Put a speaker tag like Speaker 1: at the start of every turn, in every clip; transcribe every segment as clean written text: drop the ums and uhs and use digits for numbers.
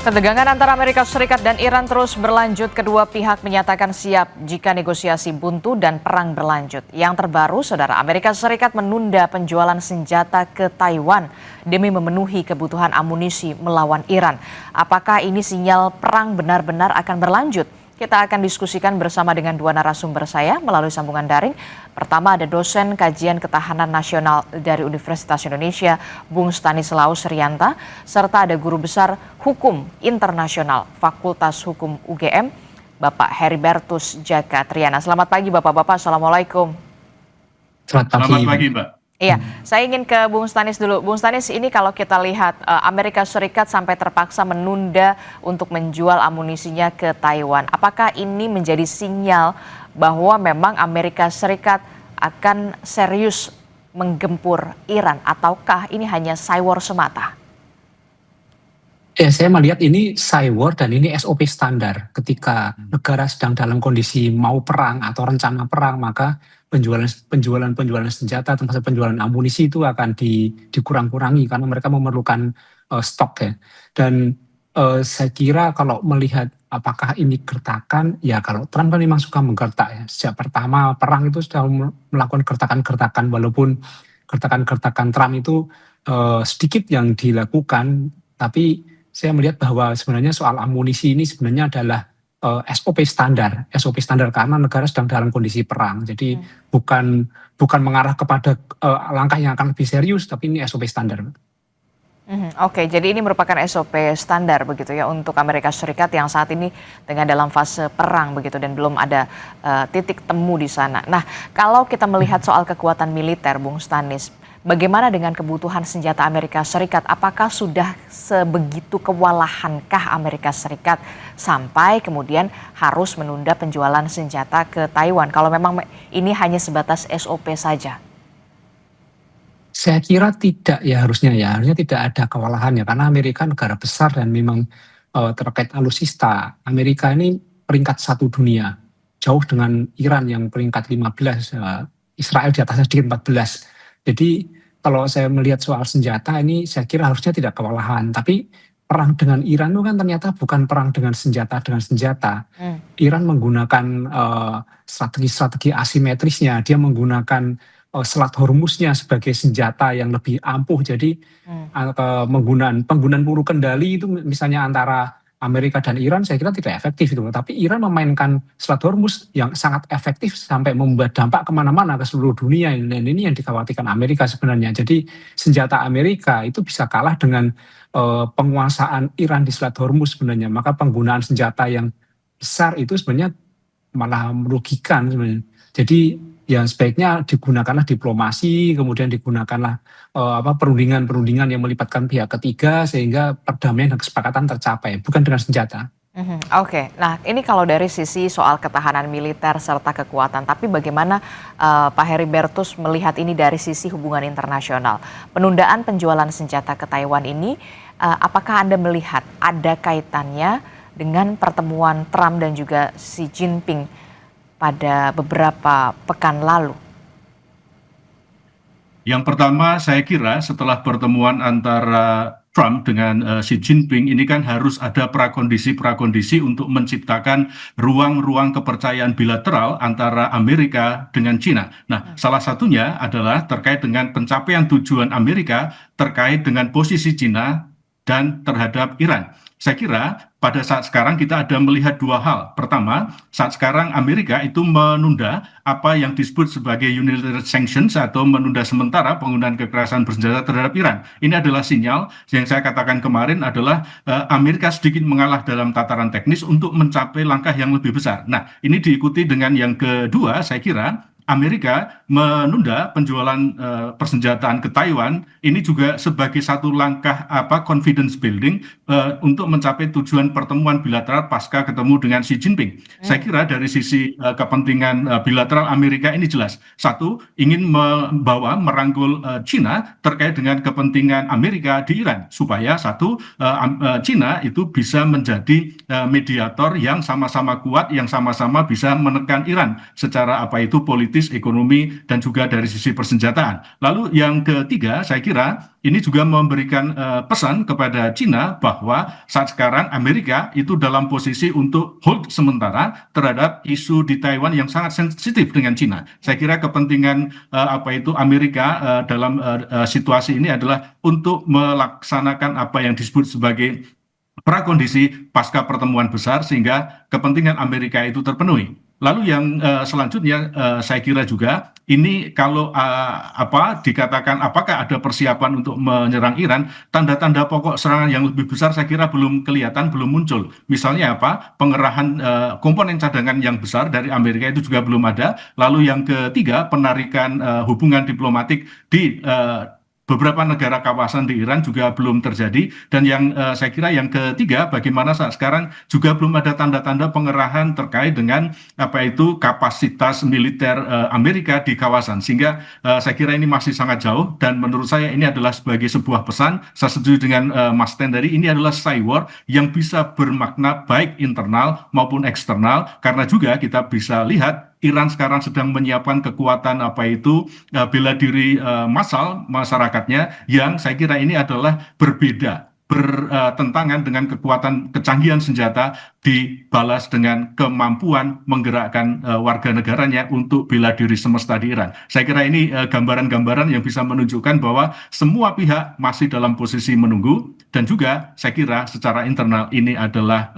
Speaker 1: Ketegangan antara Amerika Serikat dan Iran terus berlanjut. Kedua pihak menyatakan siap jika negosiasi buntu dan perang berlanjut. Yang terbaru, saudara, Amerika Serikat menunda penjualan senjata ke Taiwan demi memenuhi kebutuhan amunisi melawan Iran. Apakah ini sinyal perang benar-benar akan berlanjut? Kita akan diskusikan bersama dengan dua narasumber saya melalui sambungan daring. Pertama ada dosen kajian ketahanan nasional dari Universitas Indonesia, Bung Stanislaus Rianta, serta ada guru besar hukum internasional Fakultas Hukum UGM, Bapak Heribertus Jaka Triana. Selamat pagi Bapak-Bapak, Assalamualaikum.
Speaker 2: Selamat pagi Mbak.
Speaker 1: Iya, saya ingin ke Bung Stanis dulu. Bung Stanis, ini kalau kita lihat Amerika Serikat sampai terpaksa menunda untuk menjual amunisinya ke Taiwan. Apakah ini menjadi sinyal bahwa memang Amerika Serikat akan serius menggempur Iran ataukah ini hanya cywar semata?
Speaker 2: Ya, saya melihat ini cywar dan ini SOP standar. Ketika negara sedang dalam kondisi mau perang atau rencana perang, maka penjualan senjata termasuk penjualan amunisi itu akan dikurang-kurangi karena mereka memerlukan stok ya. Dan saya kira kalau melihat apakah ini gertakan, ya kalau Trump kan memang suka menggertak ya. Sejak pertama perang itu sudah melakukan gertakan-gertakan, walaupun gertakan-gertakan Trump itu sedikit yang dilakukan, tapi saya melihat bahwa sebenarnya soal amunisi ini sebenarnya adalah SOP standar karena negara sedang dalam kondisi perang. Jadi bukan mengarah kepada langkah yang akan lebih serius, tapi ini SOP standar.
Speaker 1: Oke, jadi ini merupakan SOP standar begitu ya untuk Amerika Serikat yang saat ini tengah dalam fase perang begitu dan belum ada titik temu di sana. Nah, kalau kita melihat soal kekuatan militer, Bung Stanis, bagaimana dengan kebutuhan senjata Amerika Serikat? Apakah sudah sebegitu kewalahankah Amerika Serikat sampai kemudian harus menunda penjualan senjata ke Taiwan? Kalau memang ini hanya sebatas SOP saja.
Speaker 2: Saya kira tidak ya, harusnya tidak ada kewalahan ya, karena Amerika negara besar dan memang terkait alutsista. Amerika ini peringkat 1 dunia, jauh dengan Iran yang peringkat 15, Israel di atasnya sedikit 14. Jadi kalau saya melihat soal senjata ini, saya kira harusnya tidak kewalahan. Tapi perang dengan Iran itu kan ternyata bukan perang dengan senjata. Iran menggunakan strategi asimetrisnya. Dia menggunakan Selat Hormuznya sebagai senjata yang lebih ampuh. Jadi penggunaan peluru kendali itu misalnya antara Amerika dan Iran saya kira tidak efektif itu. Tapi Iran memainkan Selat Hormuz yang sangat efektif sampai membuat dampak kemana-mana ke seluruh dunia. Dan ini yang dikhawatirkan Amerika sebenarnya. Jadi senjata Amerika itu bisa kalah dengan penguasaan Iran di Selat Hormuz sebenarnya. Maka penggunaan senjata yang besar itu sebenarnya malah merugikan sebenarnya. Jadi ya sebaiknya digunakanlah diplomasi, kemudian digunakanlah perundingan yang melibatkan pihak ketiga sehingga perdamaian dan kesepakatan tercapai, bukan dengan senjata.
Speaker 1: Oke, nah ini kalau dari sisi soal ketahanan militer serta kekuatan, tapi bagaimana Pak Heribertus melihat ini dari sisi hubungan internasional? Penundaan penjualan senjata ke Taiwan ini, apakah Anda melihat ada kaitannya dengan pertemuan Trump dan juga Xi Jinping pada beberapa pekan lalu?
Speaker 3: Yang pertama saya kira setelah pertemuan antara Trump dengan Xi Jinping ini kan harus ada prakondisi untuk menciptakan ruang-ruang kepercayaan bilateral antara Amerika dengan China. Nah, salah satunya adalah terkait dengan pencapaian tujuan Amerika terkait dengan posisi China dan terhadap Iran. Saya kira pada saat sekarang kita ada melihat dua hal. Pertama, saat sekarang Amerika itu menunda apa yang disebut sebagai unilateral sanctions atau menunda sementara penggunaan kekerasan bersenjata terhadap Iran. Ini adalah sinyal yang saya katakan kemarin adalah Amerika sedikit mengalah dalam tataran teknis untuk mencapai langkah yang lebih besar. Nah, ini diikuti dengan yang kedua, saya kira Amerika menunda penjualan persenjataan ke Taiwan ini juga sebagai satu langkah confidence building untuk mencapai tujuan pertemuan bilateral pasca ketemu dengan Xi Jinping. Saya kira dari sisi kepentingan bilateral Amerika ini jelas. Satu, ingin merangkul China terkait dengan kepentingan Amerika di Iran supaya China itu bisa menjadi mediator yang sama-sama kuat, yang sama-sama bisa menekan Iran secara politik politis, ekonomi, dan juga dari sisi persenjataan. Lalu yang ketiga, saya kira ini juga memberikan pesan kepada China bahwa saat sekarang Amerika itu dalam posisi untuk hold sementara terhadap isu di Taiwan yang sangat sensitif dengan China. Saya kira kepentingan Amerika dalam situasi ini adalah untuk melaksanakan apa yang disebut sebagai prakondisi pasca pertemuan besar sehingga kepentingan Amerika itu terpenuhi. Lalu yang selanjutnya saya kira juga ini kalau dikatakan apakah ada persiapan untuk menyerang Iran, tanda-tanda pokok serangan yang lebih besar saya kira belum kelihatan, belum muncul. Misalnya pengerahan komponen cadangan yang besar dari Amerika itu juga belum ada. Lalu yang ketiga, penarikan hubungan diplomatik di beberapa negara kawasan di Iran juga belum terjadi. Dan yang saya kira yang ketiga, bagaimana saat sekarang juga belum ada tanda-tanda pengerahan terkait dengan kapasitas militer Amerika di kawasan. Sehingga saya kira ini masih sangat jauh, dan menurut saya ini adalah sebagai sebuah pesan. Saya setuju dengan Mas Tendari, ini adalah cywar yang bisa bermakna baik internal maupun eksternal, karena juga kita bisa lihat Iran sekarang sedang menyiapkan kekuatan bela diri massal masyarakatnya, yang saya kira ini adalah bertentangan dengan kekuatan kecanggihan senjata dibalas dengan kemampuan menggerakkan warga negaranya untuk bela diri semesta di Iran. Saya kira ini gambaran-gambaran yang bisa menunjukkan bahwa semua pihak masih dalam posisi menunggu, dan juga saya kira secara internal ini adalah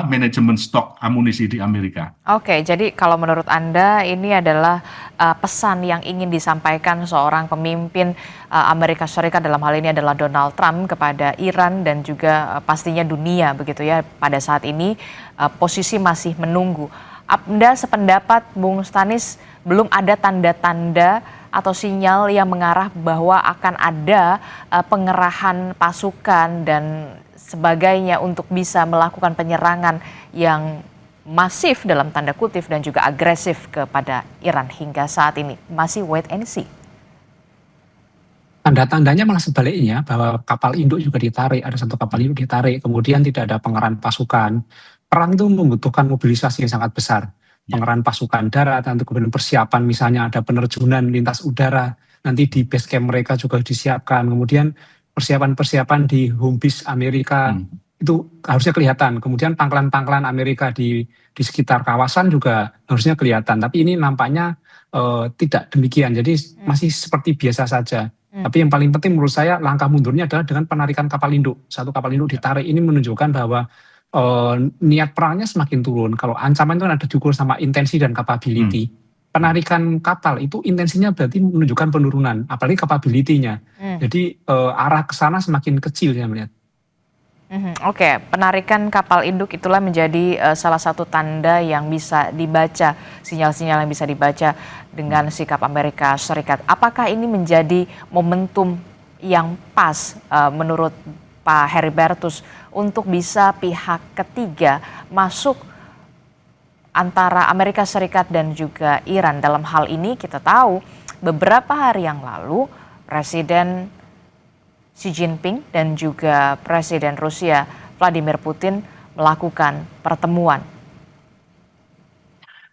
Speaker 3: manajemen stok amunisi di Amerika.
Speaker 1: Oke, jadi kalau menurut Anda ini adalah pesan yang ingin disampaikan seorang pemimpin Amerika Serikat, dalam hal ini adalah Donald Trump, kepada Iran dan juga pastinya dunia begitu ya pada saat ini. Posisi masih menunggu. Anda sependapat, Bung Stanis, belum ada tanda-tanda atau sinyal yang mengarah bahwa akan ada pengerahan pasukan dan sebagainya untuk bisa melakukan penyerangan yang masif dalam tanda kutip dan juga agresif kepada Iran hingga saat ini. Masih wait and see.
Speaker 2: Tanda-tandanya malah sebaliknya, bahwa kapal induk juga ditarik, ada satu kapal induk ditarik, kemudian tidak ada pengerahan pasukan. Perang itu membutuhkan mobilisasi yang sangat besar. Pengerahan pasukan darat, nanti kemudian persiapan, misalnya ada penerjunan lintas udara, nanti di base camp mereka juga disiapkan. Kemudian persiapan-persiapan di home base Amerika, itu harusnya kelihatan. Kemudian pangkalan-pangkalan Amerika di sekitar kawasan juga harusnya kelihatan. Tapi ini nampaknya tidak demikian, jadi masih seperti biasa saja. Tapi yang paling penting menurut saya, langkah mundurnya adalah dengan penarikan kapal induk. Satu kapal induk ditarik, ini menunjukkan bahwa niat perangnya semakin turun. Kalau ancaman itu kan ada diukur sama intensi dan capability. Penarikan kapal itu intensinya berarti menunjukkan penurunan, apalagi capability-nya. Jadi arah ke sana semakin kecil saya melihat.
Speaker 1: Oke, penarikan kapal induk itulah menjadi salah satu tanda yang bisa dibaca, sinyal-sinyal yang bisa dibaca dengan sikap Amerika Serikat. Apakah ini menjadi momentum yang pas menurut Pak Heribertus untuk bisa pihak ketiga masuk antara Amerika Serikat dan juga Iran? Dalam hal ini kita tahu beberapa hari yang lalu Presiden Xi Jinping dan juga Presiden Rusia Vladimir Putin melakukan pertemuan.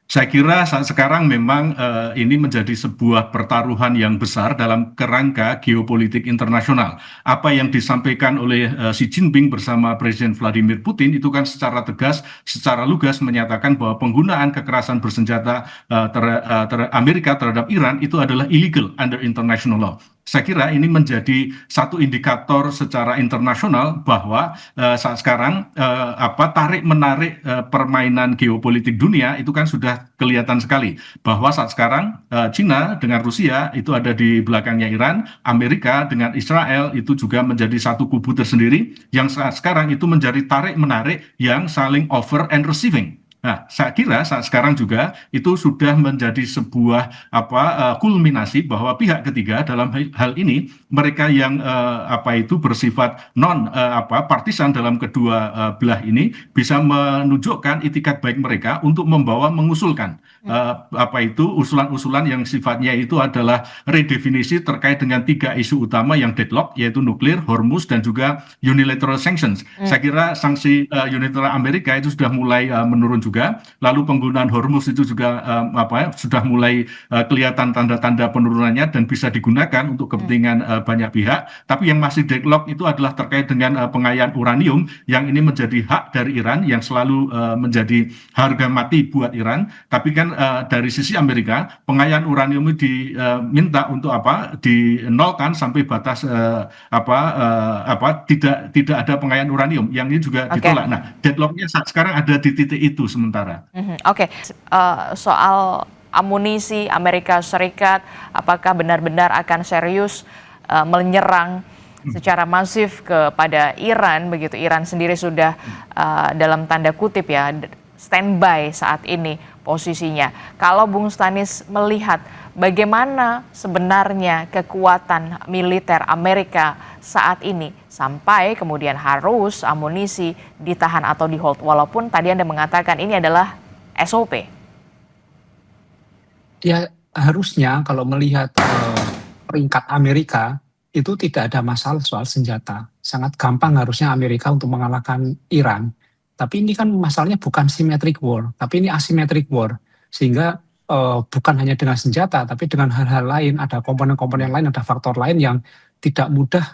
Speaker 3: Saya kira saat sekarang memang ini menjadi sebuah pertaruhan yang besar dalam kerangka geopolitik internasional. Apa yang disampaikan oleh Xi Jinping bersama Presiden Vladimir Putin itu kan secara tegas, secara lugas menyatakan bahwa penggunaan kekerasan bersenjata Amerika terhadap Iran itu adalah illegal under international law. Saya kira ini menjadi satu indikator secara internasional bahwa saat sekarang tarik-menarik permainan geopolitik dunia itu kan sudah kelihatan sekali. Bahwa saat sekarang China dengan Rusia itu ada di belakangnya Iran, Amerika dengan Israel itu juga menjadi satu kubu tersendiri yang saat sekarang itu menjadi tarik-menarik yang saling over and receiving. Nah, saya kira saat sekarang juga itu sudah menjadi sebuah kulminasi bahwa pihak ketiga dalam hal ini mereka yang bersifat non partisan dalam kedua belah ini bisa menunjukkan itikat baik mereka untuk mengusulkan usulan-usulan yang sifatnya itu adalah redefinisi terkait dengan 3 isu utama yang deadlock, yaitu nuklir, Hormuz, dan juga unilateral sanctions. Saya kira sanksi unilateral Amerika itu sudah mulai menurun juga. juga, lalu penggunaan Hormuz itu juga sudah mulai kelihatan tanda-tanda penurunannya dan bisa digunakan untuk kepentingan banyak pihak. Tapi yang masih deadlock itu adalah terkait dengan pengayaan uranium, yang ini menjadi hak dari Iran, yang selalu menjadi harga mati buat Iran. Tapi kan dari sisi Amerika, pengayaan uranium itu diminta untuk dinolkan sampai batas tidak ada pengayaan uranium, yang ini juga ditolak. Nah, deadlocknya saat sekarang ada di titik itu sementara.
Speaker 1: Soal amunisi Amerika Serikat, apakah benar-benar akan serius menyerang secara masif kepada Iran, begitu? Iran sendiri sudah dalam tanda kutip ya standby saat ini posisinya. Kalau Bung Stanis melihat bagaimana sebenarnya kekuatan militer Amerika saat ini sampai kemudian harus amunisi ditahan atau di hold, walaupun tadi Anda mengatakan ini adalah SOP.
Speaker 2: Ya harusnya kalau melihat peringkat Amerika itu tidak ada masalah soal senjata. Sangat gampang harusnya Amerika untuk mengalahkan Iran. Tapi ini kan masalahnya bukan symmetric war, tapi ini asymmetric war. Sehingga bukan hanya dengan senjata, tapi dengan hal-hal lain, ada komponen-komponen lain, ada faktor lain yang tidak mudah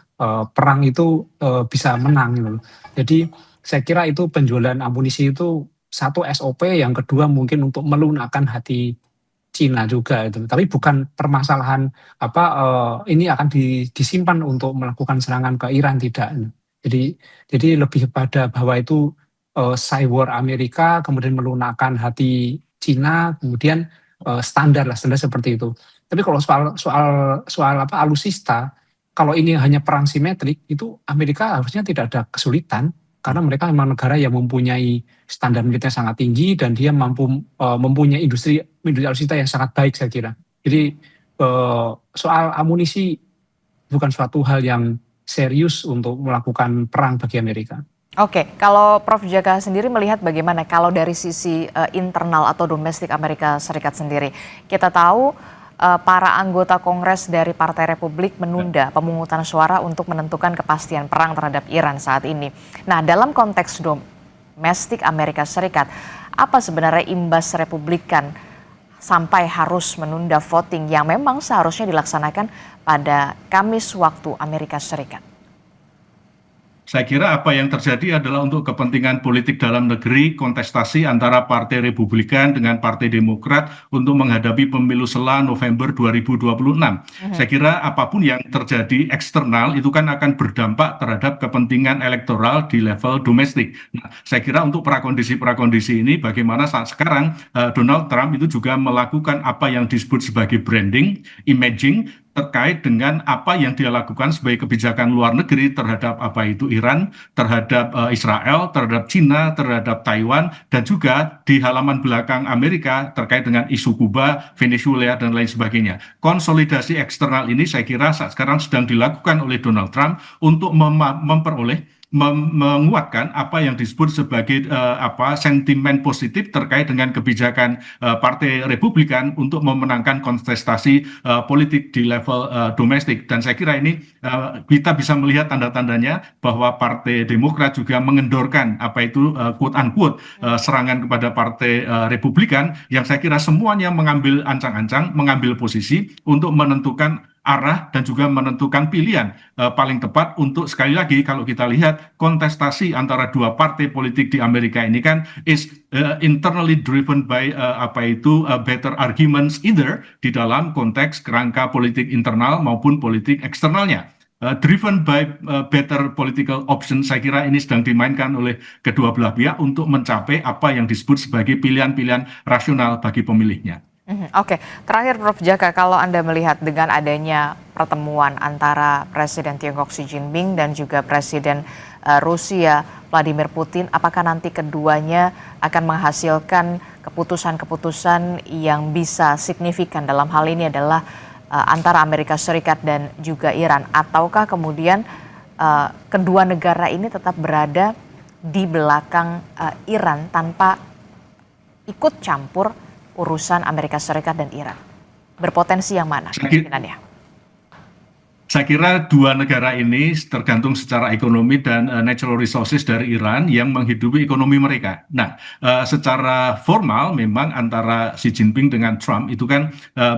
Speaker 2: perang itu bisa menang. Gitu. Jadi saya kira itu penjualan amunisi itu satu SOP, yang kedua mungkin untuk melunakkan hati Cina juga itu. Tapi bukan permasalahan ini akan disimpan untuk melakukan serangan ke Iran, tidak. Jadi lebih pada bahwa itu cyber Amerika, kemudian melunakkan hati Cina, kemudian standar seperti itu. Tapi kalau soal alusista, kalau ini hanya perang simetrik, itu Amerika harusnya tidak ada kesulitan, karena mereka memang negara yang mempunyai standar militer sangat tinggi dan dia mampu mempunyai industri alusista yang sangat baik, saya kira. Jadi soal amunisi bukan suatu hal yang serius untuk melakukan perang bagi Amerika.
Speaker 1: Oke, kalau Prof Jaka sendiri melihat bagaimana kalau dari sisi internal atau domestik Amerika Serikat sendiri? Kita tahu para anggota Kongres dari Partai Republik menunda pemungutan suara untuk menentukan kepastian perang terhadap Iran saat ini. Nah, dalam konteks domestik Amerika Serikat, apa sebenarnya imbas Republikan sampai harus menunda voting yang memang seharusnya dilaksanakan pada Kamis waktu Amerika Serikat?
Speaker 3: Saya kira apa yang terjadi adalah untuk kepentingan politik dalam negeri, kontestasi antara Partai Republikan dengan Partai Demokrat untuk menghadapi pemilu sela November 2026. Saya kira apapun yang terjadi eksternal itu kan akan berdampak terhadap kepentingan elektoral di level domestik. Nah, saya kira untuk prakondisi ini bagaimana saat sekarang Donald Trump itu juga melakukan apa yang disebut sebagai branding, imaging, terkait dengan apa yang dia lakukan sebagai kebijakan luar negeri terhadap Iran, terhadap Israel, terhadap Cina, terhadap Taiwan, dan juga di halaman belakang Amerika terkait dengan isu Kuba, Venezuela, dan lain sebagainya. Konsolidasi eksternal ini saya kira saat sekarang sedang dilakukan oleh Donald Trump untuk menguatkan apa yang disebut sebagai sentimen positif terkait dengan kebijakan Partai Republikan untuk memenangkan kontestasi politik di level domestik. Dan saya kira ini kita bisa melihat tanda-tandanya bahwa Partai Demokrat juga mengendorkan quote unquote serangan kepada Partai Republikan, yang saya kira semuanya mengambil ancang-ancang, mengambil posisi untuk menentukan arah dan juga menentukan pilihan paling tepat untuk, sekali lagi kalau kita lihat kontestasi antara dua partai politik di Amerika ini kan internally driven by better arguments either di dalam konteks kerangka politik internal maupun politik eksternalnya. Driven by better political option, saya kira ini sedang dimainkan oleh kedua belah pihak untuk mencapai apa yang disebut sebagai pilihan-pilihan rasional bagi pemilihnya.
Speaker 1: Oke, terakhir Prof Jaka, kalau Anda melihat dengan adanya pertemuan antara Presiden Tiongkok Xi Jinping dan juga Presiden Rusia Vladimir Putin, apakah nanti keduanya akan menghasilkan keputusan-keputusan yang bisa signifikan? Dalam hal ini adalah antara Amerika Serikat dan juga Iran, ataukah kemudian kedua negara ini tetap berada di belakang Iran tanpa ikut campur urusan Amerika Serikat dan Iran? Berpotensi yang mana kemungkinannya?
Speaker 3: Saya kira dua negara ini tergantung secara ekonomi dan natural resources dari Iran yang menghidupi ekonomi mereka. Nah, secara formal memang antara Xi Jinping dengan Trump itu kan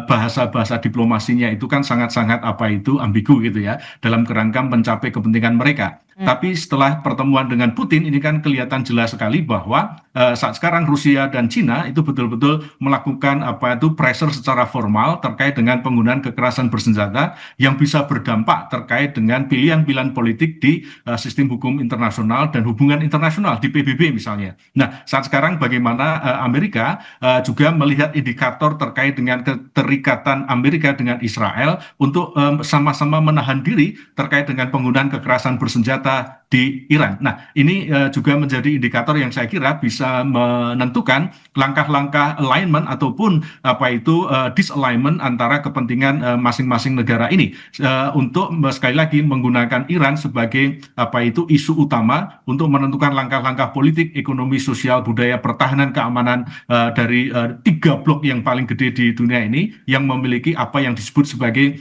Speaker 3: bahasa-bahasa diplomasinya itu kan sangat-sangat apa itu ambigu gitu ya dalam kerangka mencapai kepentingan mereka. Tapi setelah pertemuan dengan Putin ini kan kelihatan jelas sekali bahwa saat sekarang Rusia dan Cina itu betul-betul melakukan apa itu pressure secara formal terkait dengan penggunaan kekerasan bersenjata yang bisa berdampak terkait dengan pilihan-pilihan politik di sistem hukum internasional dan hubungan internasional di PBB misalnya. Nah, saat sekarang bagaimana Amerika juga melihat indikator terkait dengan keterikatan Amerika dengan Israel untuk sama-sama menahan diri terkait dengan penggunaan kekerasan bersenjata di Iran. Nah, ini juga menjadi indikator yang saya kira bisa menentukan langkah-langkah alignment ataupun apa itu disalignment antara kepentingan masing-masing negara ini untuk sekali lagi menggunakan Iran sebagai apa itu isu utama untuk menentukan langkah-langkah politik, ekonomi, sosial, budaya, pertahanan, keamanan dari tiga blok yang paling gede di dunia ini yang memiliki apa yang disebut sebagai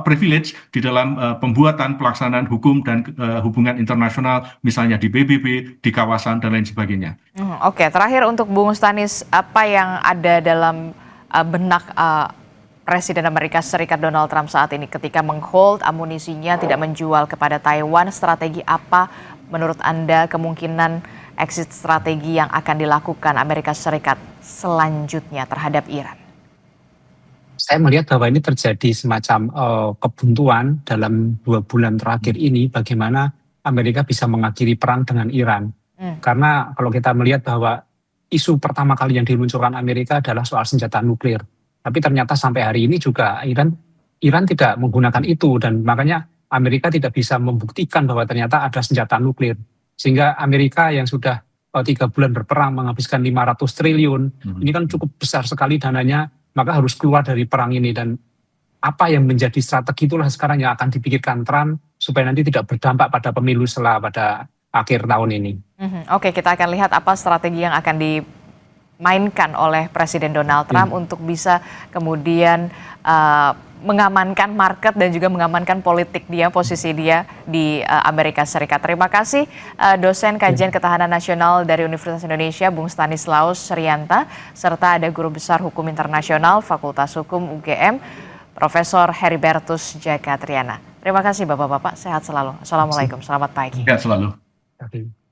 Speaker 3: privilege di dalam pembuatan pelaksanaan hukum dan hubungan internasional misalnya di PBB, di kawasan dan lain sebagainya.
Speaker 1: Oke, terakhir untuk Bung Stanis, apa yang ada dalam benak Presiden Amerika Serikat Donald Trump saat ini ketika menghold amunisinya tidak menjual kepada Taiwan, strategi apa menurut Anda kemungkinan exit strategi yang akan dilakukan Amerika Serikat selanjutnya terhadap Iran?
Speaker 2: Saya melihat bahwa ini terjadi semacam kebuntuan dalam 2 bulan terakhir ini bagaimana Amerika bisa mengakhiri perang dengan Iran. Karena kalau kita melihat bahwa isu pertama kali yang diluncurkan Amerika adalah soal senjata nuklir. Tapi ternyata sampai hari ini juga Iran tidak menggunakan itu dan makanya Amerika tidak bisa membuktikan bahwa ternyata ada senjata nuklir. Sehingga Amerika yang sudah 3 bulan berperang menghabiskan 500 triliun, ini kan cukup besar sekali dananya, maka harus keluar dari perang ini dan apa yang menjadi strategi itulah sekarang yang akan dipikirkan Trump supaya nanti tidak berdampak pada pemilu pada akhir tahun ini.
Speaker 1: Oke, kita akan lihat apa strategi yang akan dimainkan oleh Presiden Donald Trump untuk bisa kemudian mengamankan market dan juga mengamankan politik dia, posisi dia di Amerika Serikat. Terima kasih dosen kajian ketahanan nasional dari Universitas Indonesia, Bung Stanislaus Rianta, serta ada Guru Besar Hukum Internasional Fakultas Hukum UGM, Profesor Heribertus Jakatriana. Terima kasih Bapak-Bapak, sehat selalu. Assalamualaikum, selamat pagi.
Speaker 3: Sehat selalu.